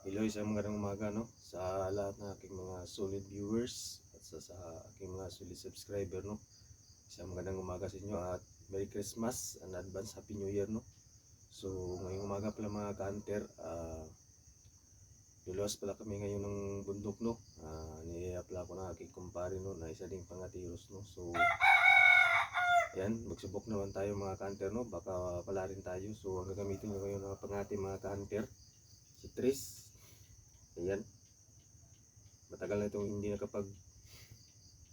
Hello, isang magandang umaga no sa lahat ng aking mga solid viewers at sa aking mga solid subscriber no. Isang magandang umaga sa inyo at Merry Christmas and advance Happy New Year no. So ngayong umaga pala mga ka-hunter, luluwas pala kami ngayon ng bundok no. Niyaya pala ako ng aking kumpare no na isa ding pangatiros no. So ayan, magsubok naman tayo mga ka-hunter no, baka pala rin tayo. So ang gagamitin ko ngayon ng pangati mga ka-hunter, si Tris. Ayan, matagal na itong hindi nakapag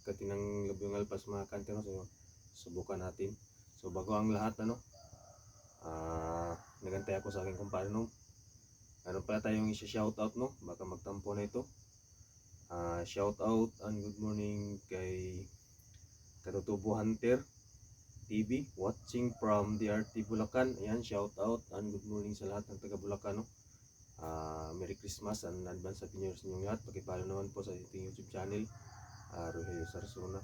katinang labing alpas mga ka-hunter no. So subukan natin. So bago ang lahat ano, nagantay ako sa aking kumpare no. Ano pala tayong i-shoutout no, baka magtampo na ito. Shoutout and good morning kay Katutubo Hunter TV watching from DRT Bulacan. Ayan, shoutout and good morning sa lahat ng taga Bulacan no. Merry Christmas and advance Happy New Year sa inyong lahat. Pakipalo naman po sa ating YouTube channel, Rogelio Sarsona.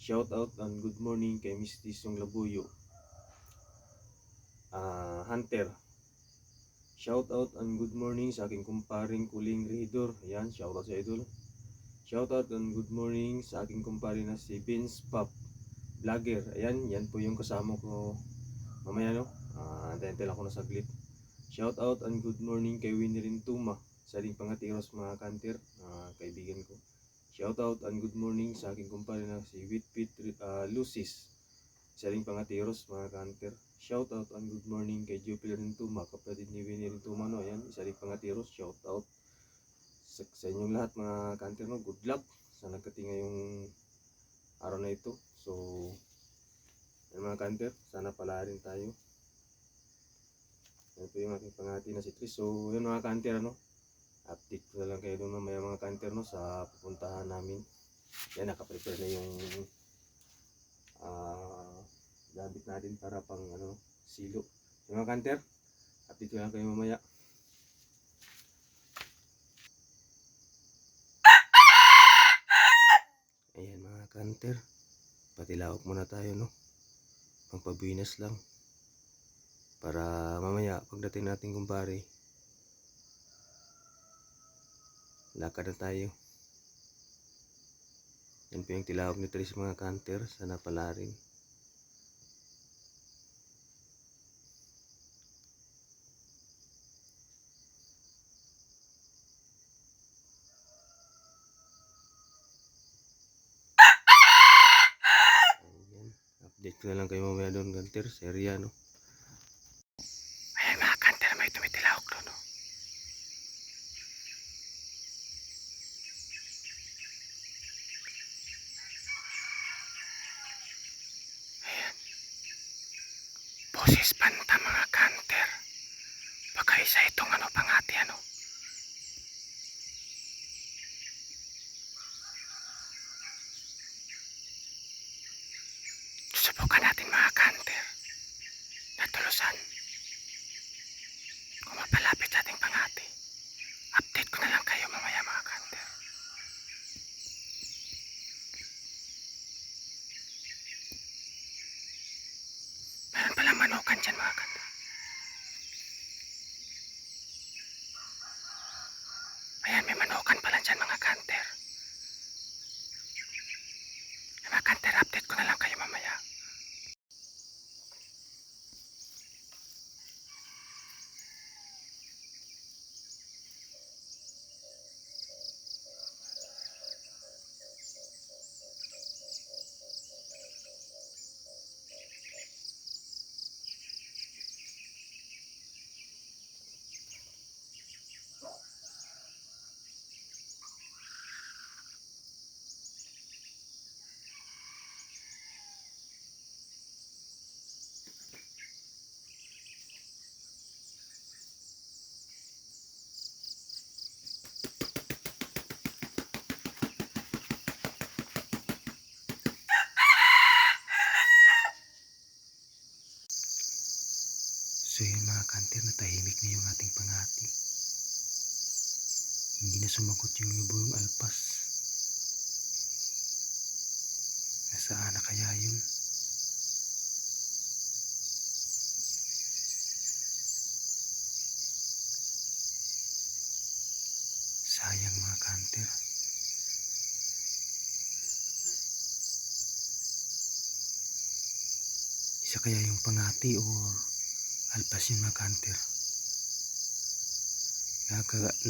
Shoutout and good morning kay Miss Tisong Labuyo, Hunter. Shoutout and good morning sa aking kumparing Kuling Rehidor. Ayan, shoutout sa idol. Shoutout and good morning sa aking kumpare na si Vince Pop Vlogger. Ayan, yan po yung kasama ko mamaya no. Antayin ako na saglit. Shoutout and good morning kay Winnie Rintuma, sa ating pangatiros mga kanter, kaibigan ko. Shoutout and good morning sa aking kumpare na si Witpit Lucis, sa ating pangatiros mga kanter. Shoutout and good morning kay Jupiter Rintuma, kapatid ni Winnie Rintuma no. Ayan, isa ring pangatiros. Shoutout sa inyong lahat mga kanter no. Good luck sa nagkatinga yung araw na ito. So mga kanter, sana pala rin tayo. Yan po yung aking pangati na si Tris. So yun mga kanter ano, update ko na lang kayo doon mamaya mga kanter no, sa pupuntahan namin. Yan, nakaprepare na yung gamit natin para pang ano, silo. So mga kanter, update ko lang kayo mamaya. Ayan mga kanter, patilawak muna tayo no, pangpabuinas lang para mamaya pagdating natin kumpare, lakad na tayo. Yan po yung tilawak ni Tris mga kanter, sana pala rin. Ayan, update ko na lang kayo mamaya doon kanter, sa area no. Ayan mga kanter, may tumitilawak doon no. Ayan, boses banta mga kanter, baka isa itong ano pangati ano. Susubukan natin mga kanter, natulusan. Kung mapalapit sa ating pangati, update ko na lang kayo mamaya mga kanter. Meron palang manukan dyan mga kanter. Ayan, may manukan pala dyan mga kanter. Mga kanter, update ko na lang kayo mamaya. So yun mga kanter, natahimik na yung ating pangati. Hindi na sumagot yung lubong alpas. Nasaan na kaya yun? sayang mga kanter. Isa kaya yung pangati o alpas yung mga kanter.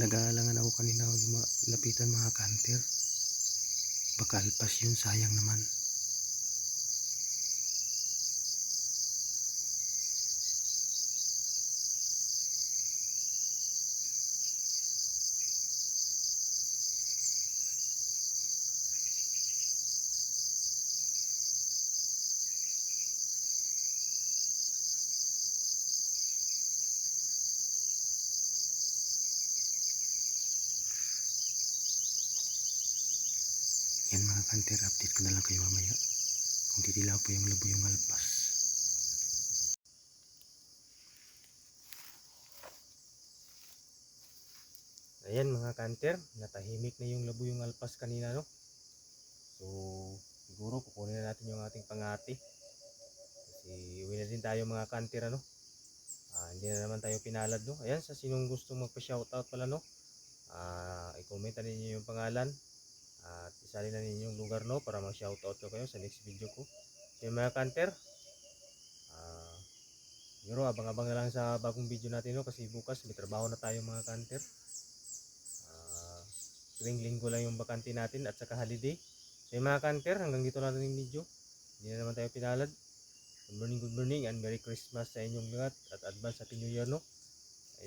Nag-aalangan ako kanina lapitan mga kanter. Baka alpas yun, sayang naman. Yan mga kanter, update ko na lang kayo mamaya kung didilaw po yung labo yung alpas. Ayan mga kanter, natahimik na yung labo yung alpas kanina, no? So siguro kukunin na natin yung ating pangati kasi uwi na din tayo mga kanter, ano? Hindi na naman tayo pinalad, no? Ayan, sa sinong gusto magpa-shoutout pala, no? I-comment na ninyo yung pangalan at isali na ninyo yung lugar, no, para mag-shoutout ko kayo sa next video ko. So yung mga kanter, siguro abang-abang na lang sa bagong video natin, no, kasi bukas may trabaho na tayo mga kanter. Tuwing linggo lang yung bakante natin at saka holiday. So yung mga kanter, hanggang dito lang yung video. Hindi na naman tayo pinalad. Good morning and Merry Christmas sa inyong lahat at advance Happy New Year, no.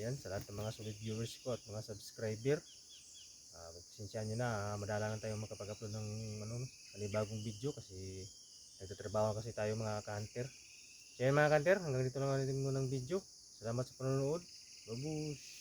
Ayan, sa lahat ng mga solid viewers ko at mga subscriber, pasensyahan nyo na, madalangan tayo makapag-upload ng panibagong video kasi nagtatrabaho kasi tayo mga kanter. So yan mga kanter, hanggang dito lang natin muna ng video. Salamat sa panonood. Babush!